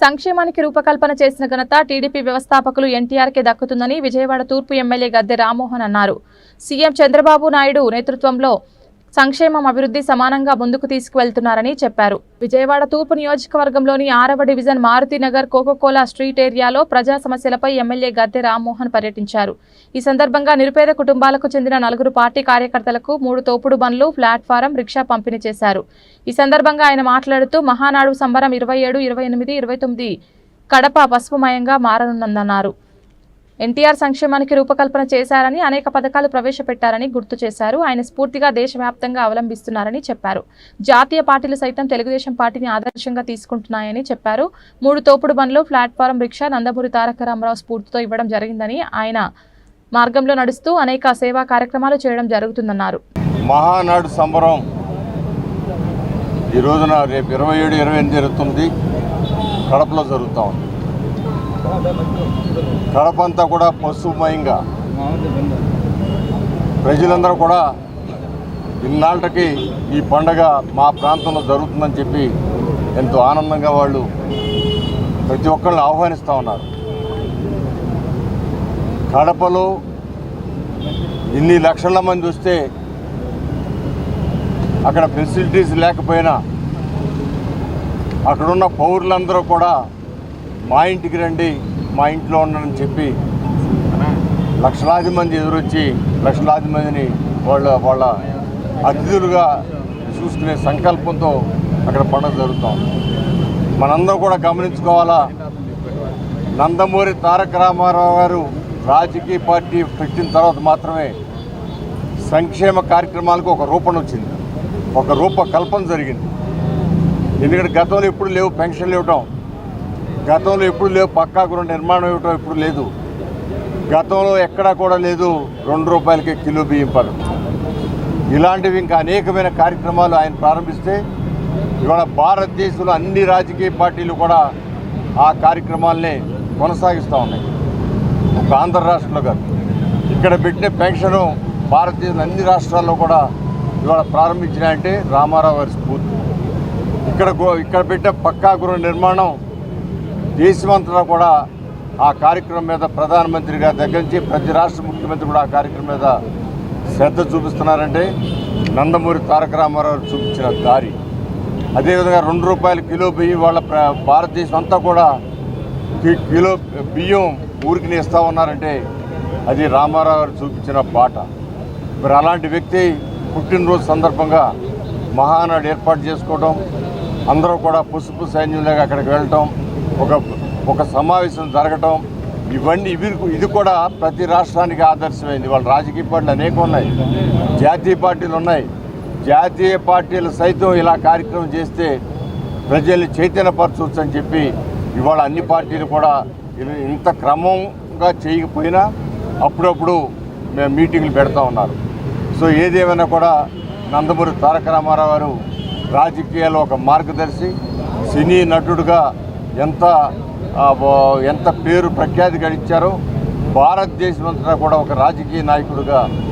సంక్షేమానికి రూపకల్పన చేసిన ఘనత టీడీపీ వ్యవస్థాపకులు ఎన్టీఆర్కే దక్కుతుందని విజయవాడ తూర్పు ఎమ్మెల్యే గద్దె రామ్మోహన్ అన్నారు. సీఎం చంద్రబాబు నాయుడు నేతృత్వంలో సంక్షేమం అభివృద్ధి సమానంగా ముందుకు తీసుకువెళ్తున్నారని చెప్పారు. విజయవాడ తూర్పు నియోజకవర్గంలోని 6వ డివిజన్ మారుతినగర్ కోకోకోలా స్ట్రీట్ ఏరియాలో ప్రజా సమస్యలపై ఎమ్మెల్యే గద్దె రామ్మోహన్ పర్యటించారు. ఈ సందర్భంగా నిరుపేద కుటుంబాలకు చెందిన 4 పార్టీ కార్యకర్తలకు 3 తోపుడు బండ్లు, ప్లాట్ఫారం, రిక్షా పంపిణీ చేశారు. ఈ సందర్భంగా ఆయన మాట్లాడుతూ మహానాడు సంబరం 27, 28, 29 కడప పసుపుమయంగా మారనుందన్నారు. ఎన్టీఆర్ సంక్షేమానికి రూపకల్పన చేశారని, అనేక పథకాలు ప్రవేశపెట్టారని గుర్తు చేశారు. ఆయన స్ఫూర్తిగా దేశవ్యాప్తంగా అవలంబిస్తున్నారని చెప్పారు. జాతీయ పార్టీలు సైతం తెలుగుదేశం పార్టీని ఆదర్శంగా తీసుకుంటున్నాయని చెప్పారు. 3 తోపుడు బండ్లు, ప్లాట్ఫారం, రిక్షా నందమూరి తారక రామారావు స్ఫూర్తితో ఇవ్వడం జరిగిందని, ఆయన మార్గంలో నడుస్తూ అనేక సేవా కార్యక్రమాలు చేయడం జరుగుతుందన్నారు. మహానాడు సంబరం ఈ రోజున రేపు 27, 28, 29 కడపలో జరుగుతూ ఉంది. కడప అంతా కూడా పశుమయంగా ప్రజలందరూ కూడా ఇన్నాళ్ళకి ఈ పండగ మా ప్రాంతంలో జరుగుతుందని చెప్పి ఎంతో ఆనందంగా వాళ్ళు ప్రతి ఒక్కరిని ఆహ్వానిస్తూ ఉన్నారు. కడపలో ఇన్ని లక్షల మంది వస్తే అక్కడ ఫెసిలిటీస్ లేకపోయినా అక్కడున్న పౌరులందరూ కూడా మా ఇంటికి రండి, మా ఇంట్లో ఉండని చెప్పి లక్షలాది మంది ఎదురొచ్చి లక్షలాది మందిని వాళ్ళ అతిథులుగా చూసుకునే సంకల్పంతో అక్కడ పండుగ జరుగుతాం. మనందరం కూడా గమనించుకోవాలా, నందమూరి తారక రామారావు గారు రాజకీయ పార్టీ పెట్టిన తర్వాత మాత్రమే సంక్షేమ కార్యక్రమాలకు ఒక రూపణ వచ్చింది, ఒక రూపకల్పన జరిగింది. ఎందుకంటే గతంలో ఎప్పుడు లేవు పెన్షన్లు ఇవ్వటం, గతంలో ఎప్పుడు లేవు పక్కా గృహ నిర్మాణం ఇవ్వటం ఎప్పుడు లేదు, గతంలో ఎక్కడా కూడా లేదు 2 రూపాయలకే కిలో బియ్యం పథకం. ఇలాంటివి ఇంకా అనేకమైన కార్యక్రమాలు ఆయన ప్రారంభిస్తే ఇవాళ భారతదేశంలో అన్ని రాజకీయ పార్టీలు కూడా ఆ కార్యక్రమాలనే కొనసాగిస్తూ ఉన్నాయి. ఒక ఆంధ్ర రాష్ట్రంలో కాదు, ఇక్కడ పెట్టిన పెన్షను భారతదేశంలో అన్ని రాష్ట్రాల్లో కూడా ఇవాళ ప్రారంభించినాయంటే రామారావు గారి స్ఫూర్తి. ఇక్కడ పెట్టిన పక్కా గృహ నిర్మాణం దేశమంతటా కూడా ఆ కార్యక్రమం మీద ప్రధానమంత్రి గారి దగ్గర నుంచి ప్రతి రాష్ట్ర ముఖ్యమంత్రి కూడా ఆ కార్యక్రమం మీద శ్రద్ధ చూపిస్తున్నారంటే నందమూరి తారక రామారావు చూపించిన దారి. అదేవిధంగా 2 రూపాయల కిలో బియ్యం వాళ్ళ భారతదేశం అంతా కూడా కిలో బియ్యం ఊరికి ఇస్తూ ఉన్నారంటే అది రామారావు గారు చూపించిన బాట. మరి అలాంటి వ్యక్తి పుట్టినరోజు సందర్భంగా మహానాడు ఏర్పాటు చేసుకోవడం, అందరూ కూడా పసుపు సైన్యంలాగా అక్కడికి వెళ్ళటం, ఒక సమావేశం జరగటం, ఇది కూడా ప్రతి రాష్ట్రానికి ఆదర్శమైంది. వాళ్ళ రాజకీయ పార్టీలు అనేకం ఉన్నాయి, జాతీయ పార్టీలు ఉన్నాయి. జాతీయ పార్టీలు సైతం ఇలా కార్యక్రమం చేస్తే ప్రజల్ని చైతన్యపరచవచ్చు అని చెప్పి ఇవాళ అన్ని పార్టీలు కూడా ఇంత క్రమంగా చేయకపోయినా అప్పుడప్పుడు మేము మీటింగ్లు పెడతా ఉన్నారు. సో ఏదేమైనా కూడా నందమూరి తారక రామారావు గారు రాజకీయాల్లో ఒక మార్గదర్శి, సినీ నటుడుగా ఎంత పేరు ప్రఖ్యాతి గడించారో భారతదేశం అంతటా కూడా ఒక రాజకీయ నాయకుడిగా